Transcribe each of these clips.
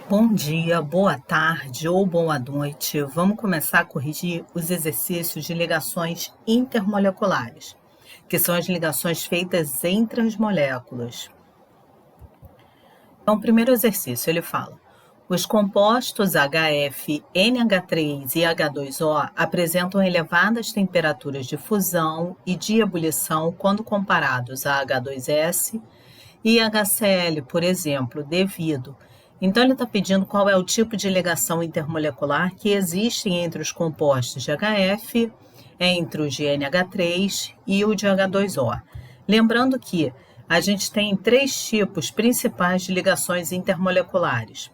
Bom dia, boa tarde ou boa noite. Vamos começar a corrigir os exercícios de ligações intermoleculares, que são as ligações feitas entre as moléculas. Então, o primeiro exercício, ele fala: os compostos HF, NH3 e H2O apresentam elevadas temperaturas de fusão e de ebulição quando comparados a H2S e HCl, por exemplo, devido. Então, ele está pedindo qual é o tipo de ligação intermolecular que existe entre os compostos de HF, entre os de NH3 e o de H2O. Lembrando que a gente tem três tipos principais de ligações intermoleculares.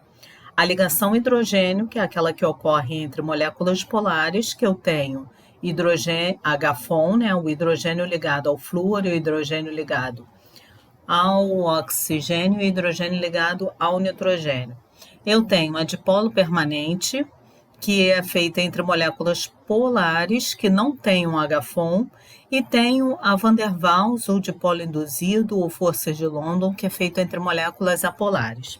A ligação hidrogênio, que é aquela que ocorre entre moléculas polares, que eu tenho hidrogênio, HFON, né, o hidrogênio ligado ao flúor e o hidrogênio ligado ao oxigênio e hidrogênio ligado ao nitrogênio. Eu tenho a dipolo permanente, que é feita entre moléculas polares que não têm um HFON, e tenho a van der Waals, ou dipolo induzido, ou forças de London, que é feito entre moléculas apolares.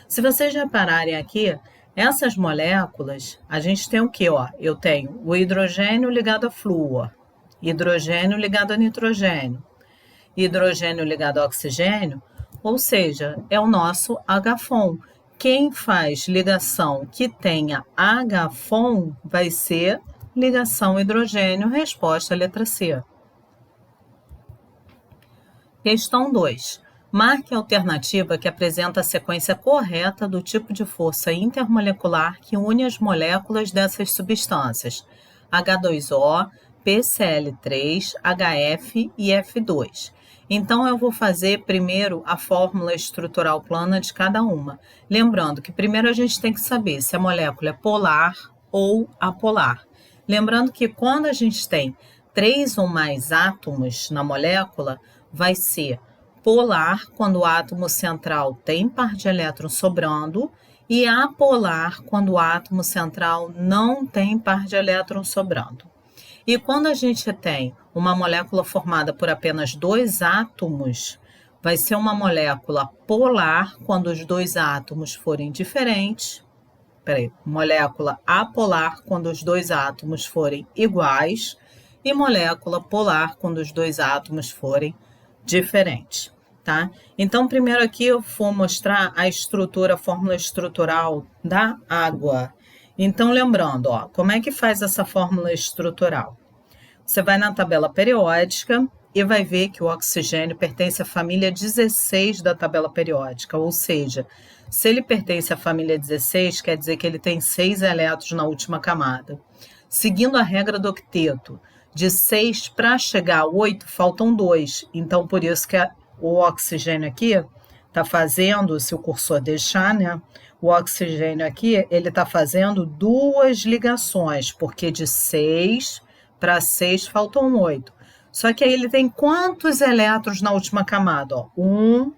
Se vocês repararem aqui, essas moléculas, a gente tem o que? Eu tenho o hidrogênio ligado a flúor, hidrogênio ligado a nitrogênio, hidrogênio ligado a oxigênio, ou seja, é o nosso HFON. Quem faz ligação que tenha HFON vai ser ligação hidrogênio, resposta letra C. Questão 2. Marque a alternativa que apresenta a sequência correta do tipo de força intermolecular que une as moléculas dessas substâncias, H2O, PCl3, HF e F2. Então, eu vou fazer primeiro a fórmula estrutural plana de cada uma. Lembrando que primeiro a gente tem que saber se a molécula é polar ou apolar. Lembrando que quando a gente tem 3 ou mais átomos na molécula, vai ser polar quando o átomo central tem par de elétrons sobrando e apolar quando o átomo central não tem par de elétrons sobrando. E quando a gente tem uma molécula formada por apenas 2 átomos, vai ser uma molécula polar quando os 2 átomos forem diferentes. Molécula apolar quando os 2 átomos forem iguais e molécula polar quando os 2 átomos forem diferentes, tá? Então, primeiro aqui eu vou mostrar a estrutura, a fórmula estrutural da água. Então, lembrando, como é que faz essa fórmula estrutural? Você vai na tabela periódica e vai ver que o oxigênio pertence à família 16 da tabela periódica, ou seja, se ele pertence à família 16, quer dizer que ele tem 6 elétrons na última camada. Seguindo a regra do octeto, de 6 para chegar a 8, faltam 2. Então, por isso que o oxigênio aqui está fazendo, se o cursor deixar, né? O oxigênio aqui, ele está fazendo 2 ligações, porque de 6 para 6 faltam 8. Só que aí ele tem quantos elétrons na última camada? 1,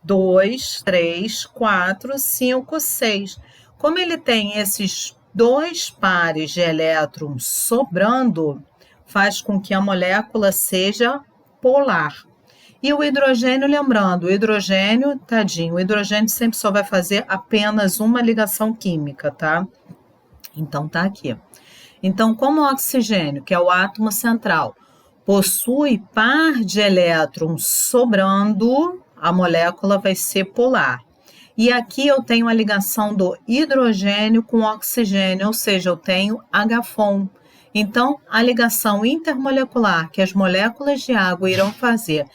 2, 3, 4, 5, 6. Como ele tem esses 2 pares de elétrons sobrando, faz com que a molécula seja polar. E o hidrogênio, lembrando, o hidrogênio, tadinho, o hidrogênio sempre só vai fazer apenas uma ligação química, tá? Então, tá aqui. Então, como o oxigênio, que é o átomo central, possui par de elétrons sobrando, a molécula vai ser polar. E aqui eu tenho a ligação do hidrogênio com oxigênio, ou seja, eu tenho HFON. Então, a ligação intermolecular que as moléculas de água irão fazer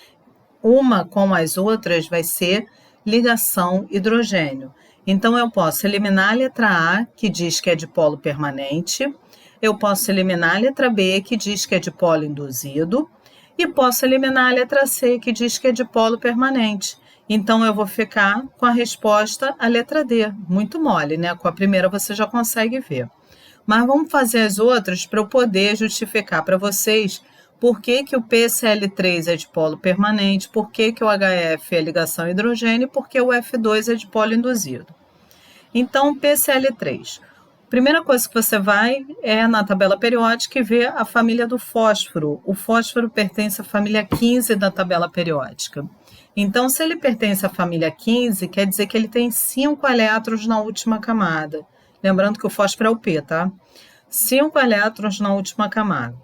uma com as outras vai ser ligação hidrogênio. Então, eu posso eliminar a letra A, que diz que é dipolo permanente, eu posso eliminar a letra B, que diz que é dipolo induzido, e posso eliminar a letra C, que diz que é dipolo permanente. Então, eu vou ficar com a resposta, a letra D. Muito mole, né? Com a primeira você já consegue ver. Mas vamos fazer as outras para eu poder justificar para vocês por que o PCl3 é dipolo permanente, por que o HF é ligação hidrogênio e por que o F2 é dipolo induzido. Então, PCl3. Primeira coisa que você vai é na tabela periódica e ver a família do fósforo. O fósforo pertence à família 15 da tabela periódica. Então, se ele pertence à família 15, quer dizer que ele tem 5 elétrons na última camada. Lembrando que o fósforo é o P, tá? 5 elétrons na última camada.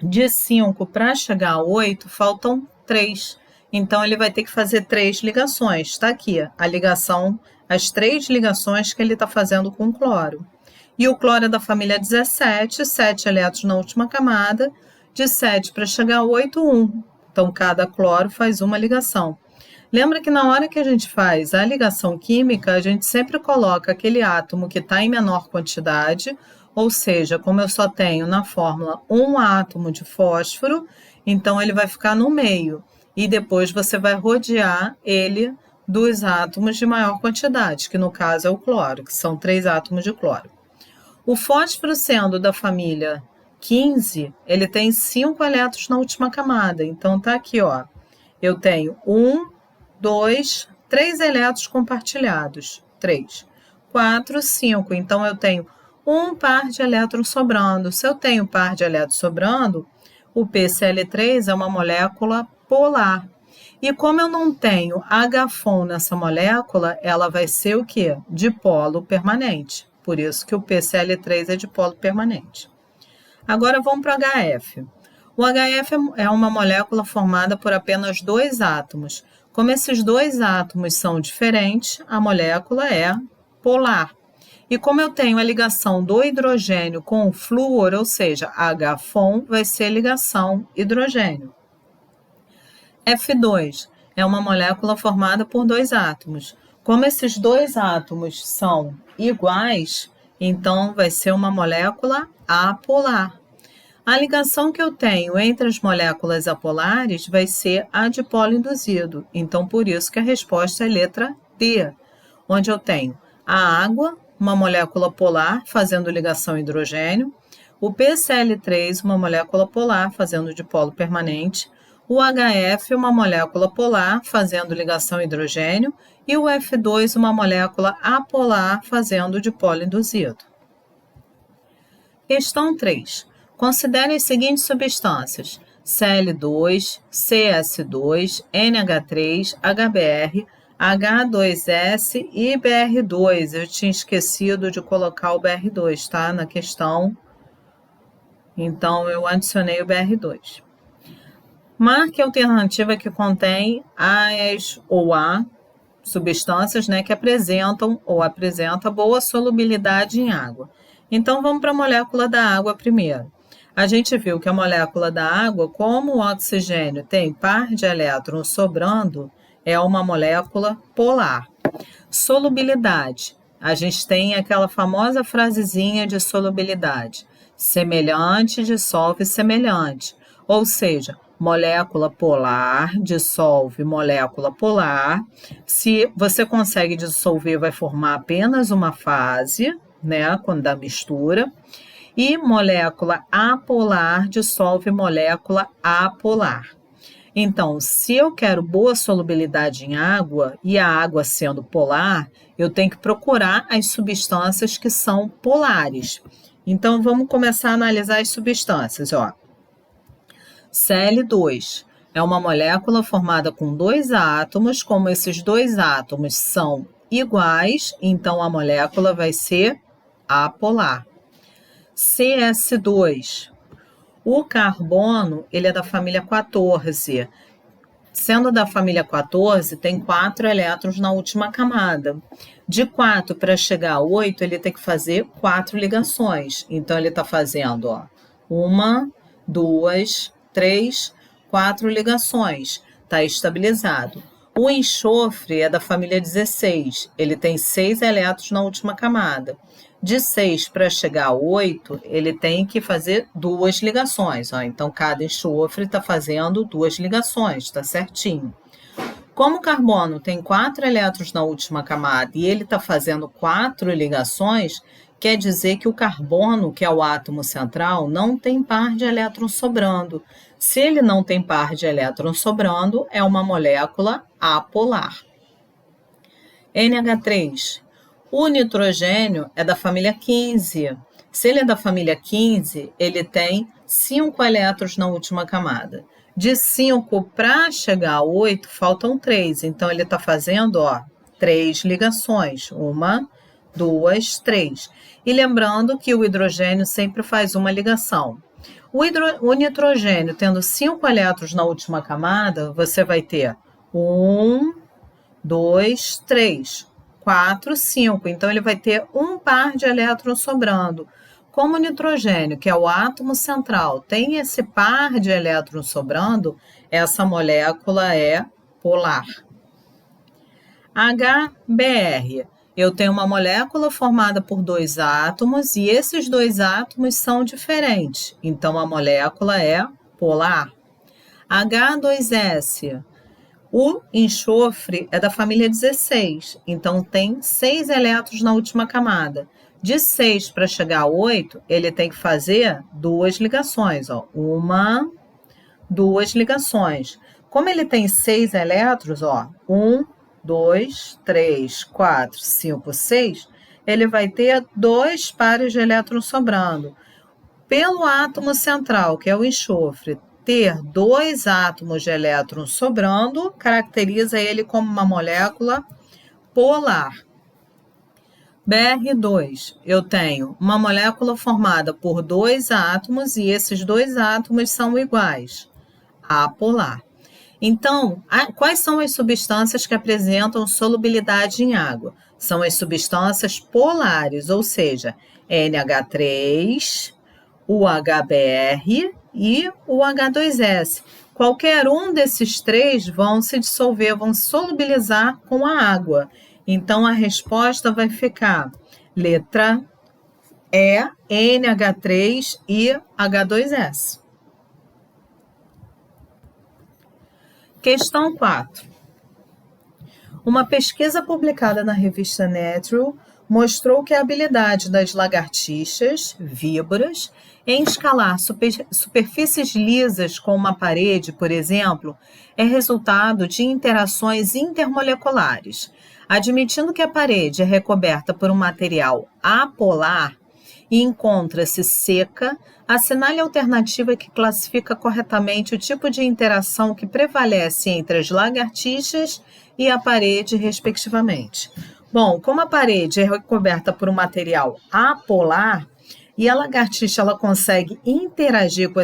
De 5 para chegar a 8, faltam 3. Então, ele vai ter que fazer 3 ligações. Está aqui a ligação, as 3 ligações que ele está fazendo com o cloro. E o cloro é da família 17, 7 elétrons na última camada. De 7 para chegar a 8, 1. Então, cada cloro faz uma ligação. Lembra que na hora que a gente faz a ligação química, a gente sempre coloca aquele átomo que está em menor quantidade, ou seja, como eu só tenho na fórmula um átomo de fósforo, então ele vai ficar no meio. E depois você vai rodear ele dos átomos de maior quantidade, que no caso é o cloro, que são 3 átomos de cloro. O fósforo, sendo da família 15, ele tem 5 elétrons na última camada. Então, tá aqui, ó. Eu tenho 1, 2, 3 elétrons compartilhados. 3, 4, 5. Então, eu tenho um par de elétrons sobrando. Se eu tenho par de elétrons sobrando, o PCl3 é uma molécula polar. E como eu não tenho H-FON nessa molécula, ela vai ser o quê? Dipolo permanente. Por isso que o PCl3 é dipolo permanente. Agora vamos para o HF. O HF é uma molécula formada por apenas 2 átomos. Como esses 2 átomos são diferentes, a molécula é polar. E como eu tenho a ligação do hidrogênio com o flúor, ou seja, H-FON, vai ser ligação hidrogênio. F2 é uma molécula formada por 2 átomos. Como esses 2 átomos são iguais, então vai ser uma molécula apolar. A ligação que eu tenho entre as moléculas apolares vai ser a dipolo induzido. Então, por isso que a resposta é letra D, onde eu tenho a água, uma molécula polar, fazendo ligação hidrogênio, o PCl3, uma molécula polar, fazendo dipolo permanente, o HF, uma molécula polar, fazendo ligação hidrogênio, e o F2, uma molécula apolar, fazendo dipolo induzido. Questão 3. Considere as seguintes substâncias: Cl2, CS2, NH3, HBr, H2S e Br2. Eu tinha esquecido de colocar o Br2, tá? Na questão. Então, eu adicionei o Br2. Marque a alternativa que contém as ou a substâncias, né, que apresentam ou apresenta boa solubilidade em água. Então, vamos para a molécula da água primeiro. A gente viu que a molécula da água, como o oxigênio tem par de elétrons sobrando, é uma molécula polar. Solubilidade. A gente tem aquela famosa frasezinha de solubilidade. Semelhante dissolve semelhante. Ou seja, molécula polar dissolve molécula polar. Se você consegue dissolver, vai formar apenas uma fase, né, quando dá mistura. E molécula apolar dissolve molécula apolar. Então, se eu quero boa solubilidade em água, e a água sendo polar, eu tenho que procurar as substâncias que são polares. Então, vamos começar a analisar as substâncias, ó. Cl2 é uma molécula formada com 2 átomos. Como esses 2 átomos são iguais, então a molécula vai ser apolar. CS2. O carbono, ele é da família 14. Sendo da família 14, tem 4 elétrons na última camada. De 4 para chegar a 8, ele tem que fazer 4 ligações. Então, ele está fazendo, ó, 1, 2, 3, 4 ligações. Está estabilizado. O enxofre é da família 16. Ele tem 6 elétrons na última camada. De 6 para chegar a 8, ele tem que fazer 2 ligações. Ó. Então, cada enxofre está fazendo 2 ligações, está certinho. Como o carbono tem 4 elétrons na última camada e ele está fazendo 4 ligações, quer dizer que o carbono, que é o átomo central, não tem par de elétrons sobrando. Se ele não tem par de elétrons sobrando, é uma molécula apolar. NH3. O nitrogênio é da família 15. Se ele é da família 15, ele tem 5 elétrons na última camada. De 5 para chegar a 8, faltam 3. Então, ele está fazendo, 3 ligações. 1, 2, 3. E lembrando que o hidrogênio sempre faz uma ligação. O nitrogênio, tendo 5 elétrons na última camada, você vai ter 1, 2, 3, 4, 5. Então, ele vai ter um par de elétrons sobrando. Como o nitrogênio, que é o átomo central, tem esse par de elétrons sobrando, essa molécula é polar. HBr. Eu tenho uma molécula formada por 2 átomos e esses 2 átomos são diferentes. Então, a molécula é polar. H2S. O enxofre é da família 16, então tem 6 elétrons na última camada. De 6 para chegar a 8, ele tem que fazer 2 ligações. 1, 2 ligações. Como ele tem 6 elétrons, 1, 2, 3, 4, 5, 6, ele vai ter 2 pares de elétrons sobrando. Pelo átomo central, que é o enxofre, ter 2 átomos de elétrons sobrando, caracteriza ele como uma molécula polar. Br2, eu tenho uma molécula formada por 2 átomos e esses 2 átomos são iguais, apolar. Então, quais são as substâncias que apresentam solubilidade em água? São as substâncias polares, ou seja, NH3, o HBr e o H2S. Qualquer um desses 3 vão se dissolver, vão solubilizar com a água. Então, a resposta vai ficar letra E, NH3 e H2S. Questão 4. Uma pesquisa publicada na revista Nature mostrou que a habilidade das lagartixas, víboras, em escalar superfícies lisas com uma parede, por exemplo, é resultado de interações intermoleculares. Admitindo que a parede é recoberta por um material apolar e encontra-se seca, assinale a alternativa que classifica corretamente o tipo de interação que prevalece entre as lagartixas e a parede, respectivamente. Bom, como a parede é recoberta por um material apolar e a lagartixa ela consegue interagir com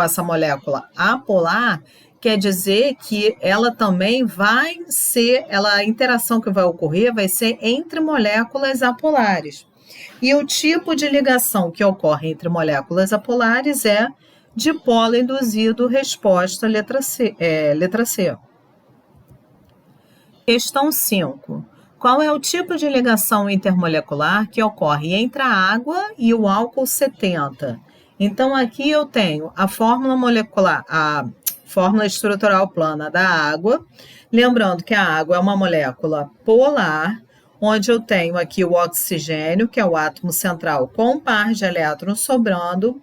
essa molécula apolar, quer dizer que ela também vai ser, a interação que vai ocorrer vai ser entre moléculas apolares. E o tipo de ligação que ocorre entre moléculas apolares é dipolo induzido, resposta letra C. Questão 5. Qual é o tipo de ligação intermolecular que ocorre entre a água e o álcool 70? Então, aqui eu tenho a fórmula molecular, a fórmula estrutural plana da água. Lembrando que a água é uma molécula polar, onde eu tenho aqui o oxigênio, que é o átomo central com um par de elétrons sobrando,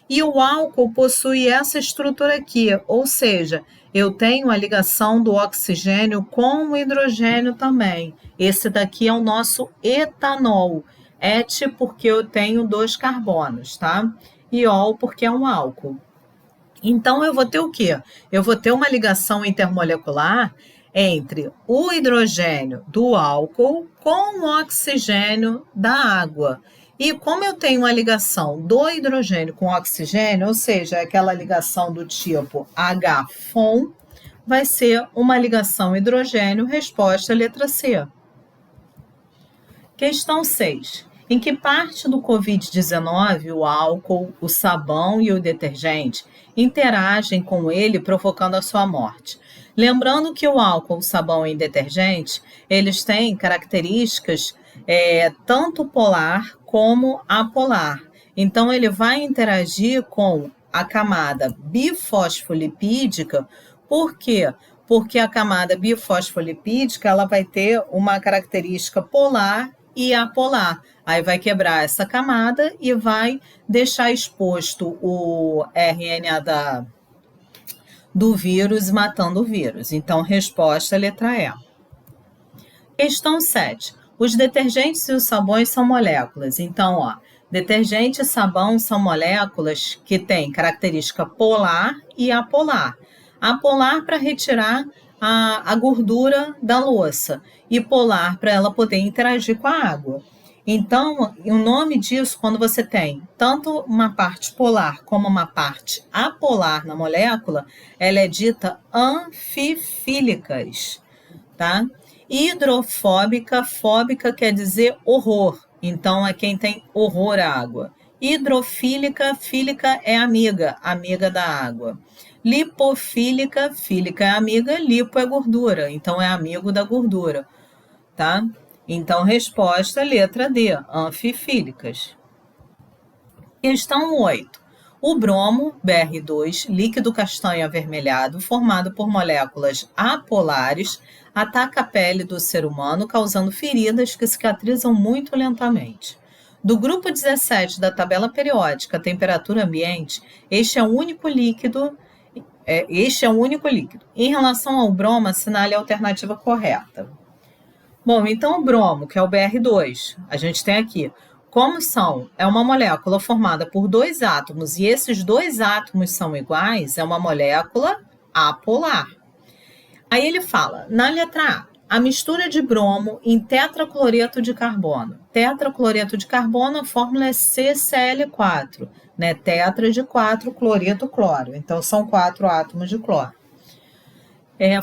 e o álcool possui essa estrutura aqui, ou seja, eu tenho a ligação do oxigênio com o hidrogênio também. Esse daqui é o nosso etanol. Et porque eu tenho 2 carbonos, tá? E ol porque é um álcool. Então, eu vou ter o quê? Eu vou ter uma ligação intermolecular entre o hidrogênio do álcool com o oxigênio da água. E como eu tenho uma ligação do hidrogênio com oxigênio, ou seja, aquela ligação do tipo H-FON, vai ser uma ligação hidrogênio, resposta letra C. Questão 6. Em que parte do Covid-19 o álcool, o sabão e o detergente interagem com ele, provocando a sua morte? Lembrando que o álcool, o sabão e o detergente, eles têm características tanto polar como apolar. Então, ele vai interagir com a camada bifosfolipídica. Por quê? Porque a camada bifosfolipídica ela vai ter uma característica polar e apolar. Aí vai quebrar essa camada e vai deixar exposto o RNA do vírus, matando o vírus. Então, resposta letra E. Questão 7. Os detergentes e os sabões são moléculas. Então, Detergente e sabão são moléculas que têm característica polar e apolar. Apolar para retirar a gordura da louça e polar para ela poder interagir com a água. Então, o nome disso, quando você tem tanto uma parte polar como uma parte apolar na molécula, ela é dita anfifílicas, tá? Hidrofóbica, fóbica quer dizer horror, então é quem tem horror à água. Hidrofílica, fílica é amiga, amiga da água. Lipofílica, fílica é amiga, lipo é gordura, então é amigo da gordura, tá? Então, resposta, letra D, anfifílicas. Questão 8. O bromo, Br2, líquido castanho avermelhado, formado por moléculas apolares, ataca a pele do ser humano, causando feridas que cicatrizam muito lentamente. Do grupo 17 da tabela periódica temperatura ambiente, este é o único líquido. Em relação ao bromo, assinale a alternativa correta. Bom, então o bromo, que é o Br2, a gente tem aqui. Como é uma molécula formada por dois átomos e esses dois átomos são iguais, é uma molécula apolar. Aí ele fala, na letra A mistura de bromo em tetracloreto de carbono. Tetracloreto de carbono, a fórmula é CCl4, né? Tetra de 4, cloreto, cloro. Então, são 4 átomos de cloro.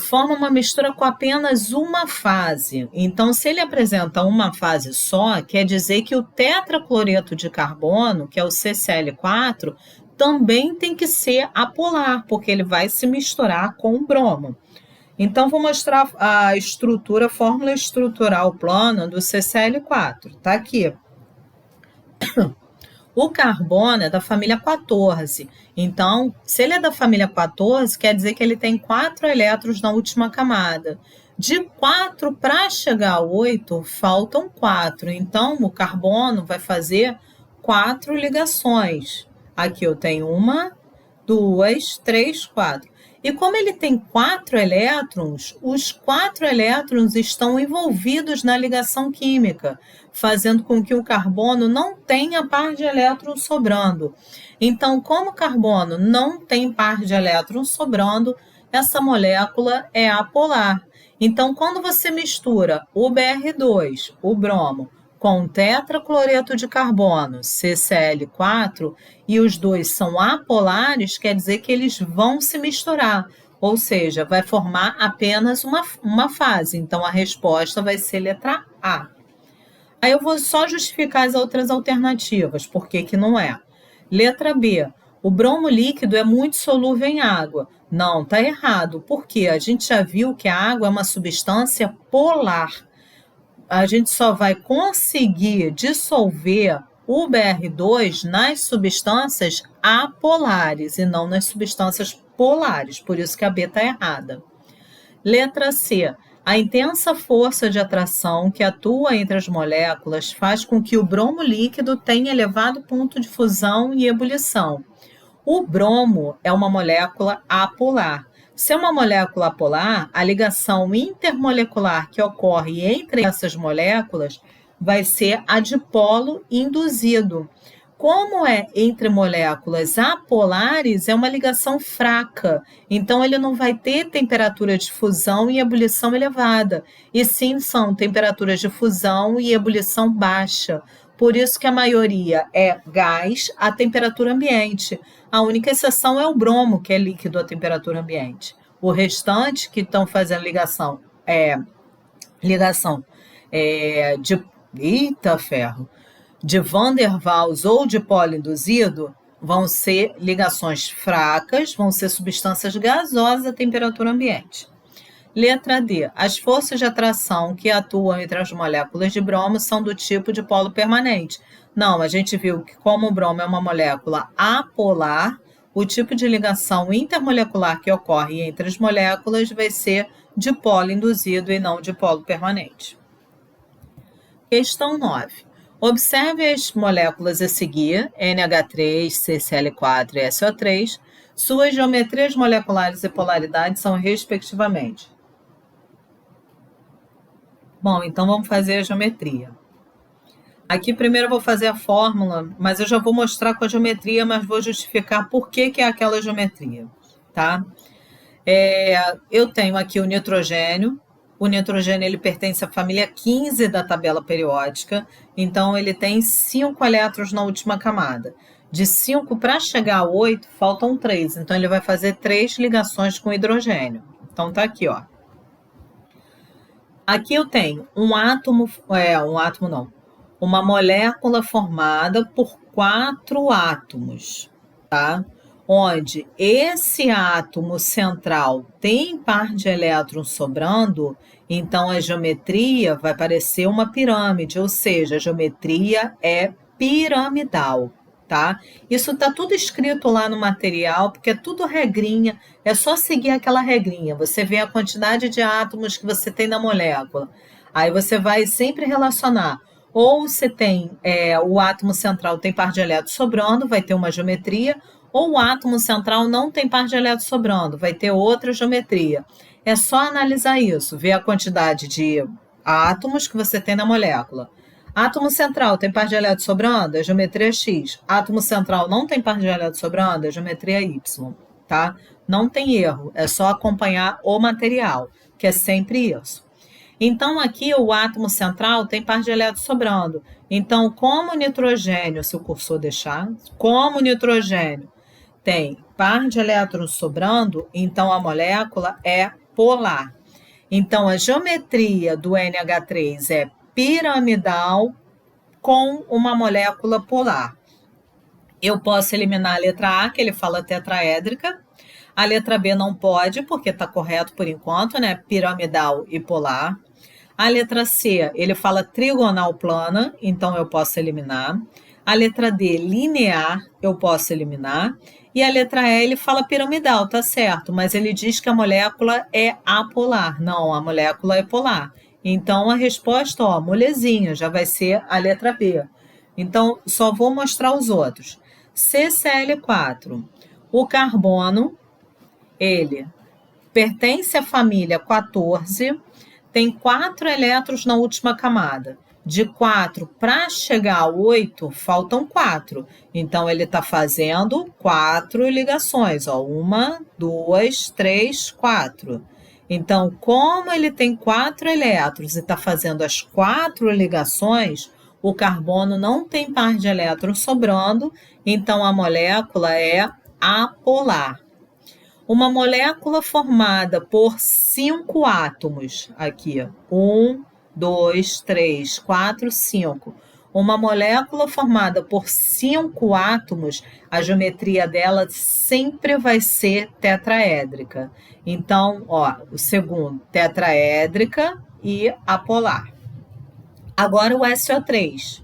Forma uma mistura com apenas uma fase. Então, se ele apresenta uma fase só, quer dizer que o tetracloreto de carbono, que é o CCl4, também tem que ser apolar, porque ele vai se misturar com o bromo. Então, vou mostrar a estrutura, a fórmula estrutural plana do CCl4. Está aqui. O carbono é da família 14. Então, se ele é da família 14, quer dizer que ele tem 4 elétrons na última camada. De 4 para chegar a 8, faltam 4. Então, o carbono vai fazer 4 ligações. Aqui eu tenho 1, 2, 3, 4. E como ele tem 4 elétrons, os 4 elétrons estão envolvidos na ligação química, fazendo com que o carbono não tenha par de elétrons sobrando. Então, como o carbono não tem par de elétrons sobrando, essa molécula é apolar. Então, quando você mistura o Br2, o bromo, com tetracloreto de carbono, CCl4, e os dois são apolares, quer dizer que eles vão se misturar, ou seja, vai formar apenas uma fase. Então, a resposta vai ser letra A. Aí eu vou só justificar as outras alternativas, por que não é. Letra B, o bromo líquido é muito solúvel em água. Não, está errado, porque a gente já viu que a água é uma substância polar. A gente só vai conseguir dissolver o Br2 nas substâncias apolares e não nas substâncias polares, por isso que a B está errada. Letra C. A intensa força de atração que atua entre as moléculas faz com que o bromo líquido tenha elevado ponto de fusão e ebulição. O bromo é uma molécula apolar. Se é uma molécula apolar, a ligação intermolecular que ocorre entre essas moléculas vai ser a dipolo induzido. Como é entre moléculas apolares, é uma ligação fraca, então ele não vai ter temperatura de fusão e ebulição elevada, e sim são temperaturas de fusão e ebulição baixa. Por isso que a maioria é gás a temperatura ambiente. A única exceção é o bromo, que é líquido a temperatura ambiente. O restante que estão fazendo ligação de Van der Waals ou de polo induzido, vão ser ligações fracas, vão ser substâncias gasosas a temperatura ambiente. Letra D. As forças de atração que atuam entre as moléculas de bromo são do tipo de polo permanente. Não, a gente viu que como o bromo é uma molécula apolar, o tipo de ligação intermolecular que ocorre entre as moléculas vai ser de polo induzido e não de polo permanente. Questão 9. Observe as moléculas a seguir, NH3, CCl4 e SO3. Suas geometrias moleculares e polaridades são respectivamente. Bom, então vamos fazer a geometria. Aqui primeiro eu vou fazer a fórmula, mas eu já vou mostrar com a geometria, mas vou justificar por que é aquela geometria, tá? Eu tenho aqui o nitrogênio ele pertence à família 15 da tabela periódica, então ele tem 5 elétrons na última camada. De 5 para chegar a 8, faltam 3, então ele vai fazer 3 ligações com hidrogênio. Então tá aqui, ó. Aqui eu tenho uma molécula formada por 4 átomos, tá? Onde esse átomo central tem par de elétrons sobrando, então a geometria vai parecer uma pirâmide, ou seja, a geometria é piramidal, tá? Isso está tudo escrito lá no material, porque é tudo regrinha, é só seguir aquela regrinha. Você vê a quantidade de átomos que você tem na molécula, aí você vai sempre relacionar. Ou se tem o átomo central tem par de elétrons sobrando, vai ter uma geometria, ou o átomo central não tem par de elétrons sobrando, vai ter outra geometria. É só analisar isso, ver a quantidade de átomos que você tem na molécula. Átomo central tem par de elétrons sobrando, é geometria X. Átomo central não tem par de elétrons sobrando, é geometria Y, tá? Não tem erro, é só acompanhar o material, que é sempre isso. Então, aqui o átomo central tem par de elétrons sobrando. Então, como o nitrogênio, se o cursor deixar, como o nitrogênio tem par de elétrons sobrando, então a molécula é polar. Então, a geometria do NH3 é piramidal com uma molécula polar. Eu posso eliminar a letra A, que ele fala tetraédrica. A letra B não pode, porque está correto por enquanto, né? Piramidal e polar. A letra C, ele fala trigonal plana, então eu posso eliminar. A letra D, linear, eu posso eliminar. E a letra E, ele fala piramidal, tá certo, mas ele diz que a molécula é apolar. Não, a molécula é polar. Então, a resposta, ó, molezinha, já vai ser a letra B. Então, só vou mostrar os outros. CCl4. O carbono, ele pertence à família 14, tem 4 elétrons na última camada. De 4 para chegar a 8, faltam 4. Então, ele está fazendo 4 ligações. 1, 2, 3, 4. Então, como ele tem 4 elétrons e está fazendo as 4 ligações, o carbono não tem par de elétrons sobrando, então a molécula é apolar. Uma molécula formada por 5 átomos, aqui, 1, 2, 3, 4, 5. Uma molécula formada por 5 átomos, a geometria dela sempre vai ser tetraédrica. Então, ó, o segundo, tetraédrica e apolar. Agora o SO3.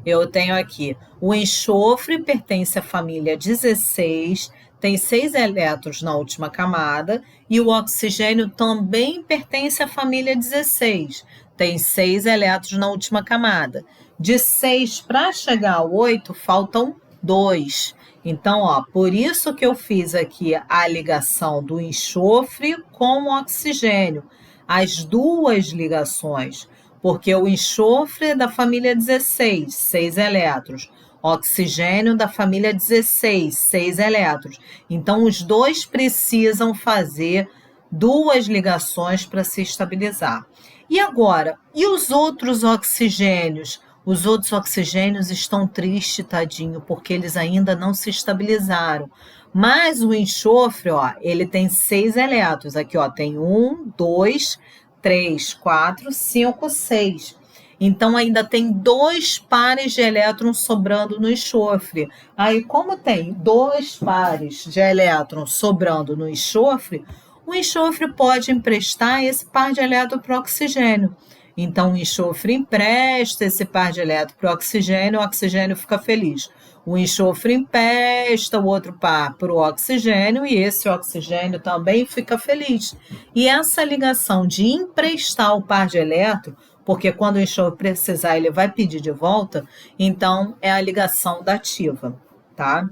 Eu tenho aqui o enxofre, pertence à família 16, tem 6 elétrons na última camada, e o oxigênio também pertence à família 16, tem 6 elétrons na última camada. De 6 para chegar a 8, faltam 2. Então, ó, por isso que eu fiz aqui a ligação do enxofre com o oxigênio, as duas ligações, porque o enxofre é da família 16, 6 elétrons. Oxigênio da família 16, 6 elétrons. Então, os dois precisam fazer duas ligações para se estabilizar. E agora, e os outros oxigênios? Os outros oxigênios estão tristes, tadinho, porque eles ainda não se estabilizaram. Mas o enxofre, ó, ele tem 6 elétrons. Aqui, ó, tem 1, 2, 3, 4, 5, 6. Então, ainda tem 2 pares de elétrons sobrando no enxofre. Aí, como tem 2 pares de elétrons sobrando no enxofre, o enxofre pode emprestar esse par de elétrons para o oxigênio. Então, o enxofre empresta esse par de elétrons para o oxigênio fica feliz. O enxofre empresta o outro par para o oxigênio e esse oxigênio também fica feliz. E essa ligação de emprestar o par de elétrons, porque quando o enxofre precisar ele vai pedir de volta, então é a ligação dativa, tá?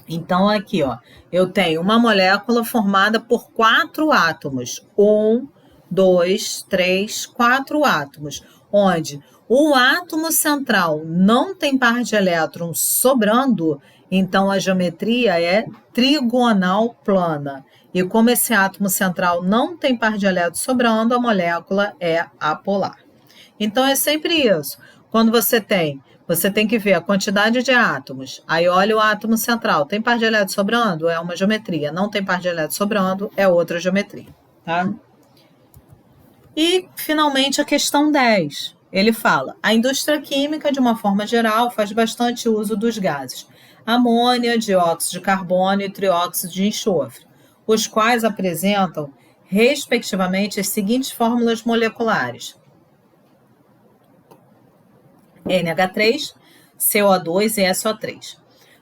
Então aqui, ó, eu tenho uma molécula formada por 4 átomos. 1, 2, 3, 4 átomos, onde O átomo central não tem par de elétrons sobrando, então a geometria é trigonal plana. E como esse átomo central não tem par de elétrons sobrando, a molécula é apolar. Então é sempre isso. Quando você tem que ver a quantidade de átomos. Aí olha o átomo central. Tem par de elétrons sobrando? É uma geometria. Não tem par de elétrons sobrando? É outra geometria. Tá? E, finalmente, a questão 10. Ele fala: a indústria química, de uma forma geral, faz bastante uso dos gases amônia, dióxido de carbono e trióxido de enxofre, os quais apresentam, respectivamente, as seguintes fórmulas moleculares: NH3, CO2 e SO3.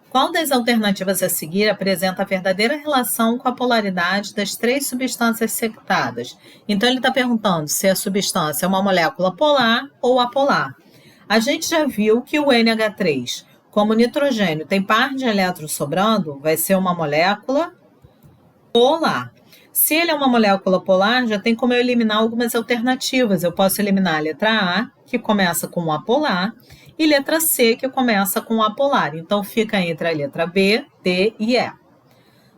Qual das alternativas a seguir apresenta a verdadeira relação com a polaridade das três substâncias citadas? Então, ele está perguntando se a substância é uma molécula polar ou apolar. A gente já viu que o NH3, como nitrogênio, tem par de elétrons sobrando, vai ser uma molécula polar. Se ele é uma molécula polar, já tem como eu eliminar algumas alternativas. Eu posso eliminar a letra A, que começa com apolar, e letra C, que começa com apolar. Então, fica entre a letra B, D e E.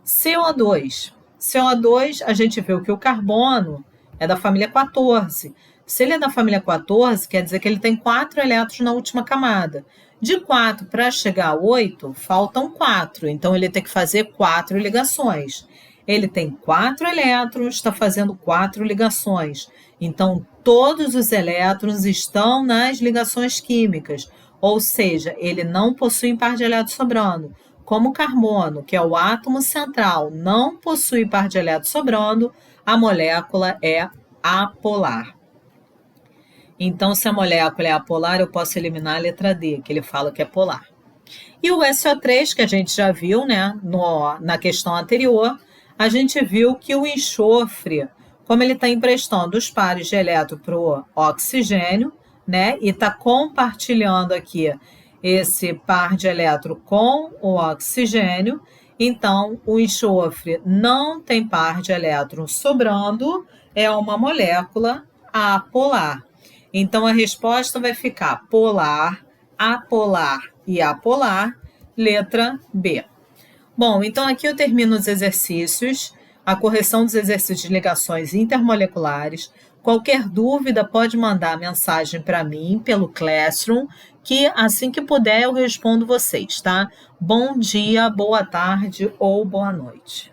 CO2. CO2, a gente viu que o carbono é da família 14. Se ele é da família 14, quer dizer que ele tem 4 elétrons na última camada. De 4 para chegar a 8, faltam 4. Então, ele tem que fazer 4 ligações. Ele tem 4 elétrons, está fazendo 4 ligações. Então, todos os elétrons estão nas ligações químicas, ou seja, ele não possui par de elétrons sobrando. Como o carbono, que é o átomo central, não possui par de elétrons sobrando, a molécula é apolar. Então, se a molécula é apolar, eu posso eliminar a letra D, que ele fala que é polar. E o SO3, que a gente já viu, né, na questão anterior, a gente viu que o enxofre, como ele está emprestando os pares de elétron para o oxigênio, né, e está compartilhando aqui esse par de elétron com o oxigênio, então o enxofre não tem par de elétron sobrando, é uma molécula apolar. Então a resposta vai ficar polar, apolar e apolar, letra B. Bom, então aqui eu termino os exercícios, a correção dos exercícios de ligações intermoleculares. Qualquer dúvida pode mandar mensagem para mim pelo Classroom, que assim que puder eu respondo vocês, tá? Bom dia, boa tarde ou boa noite.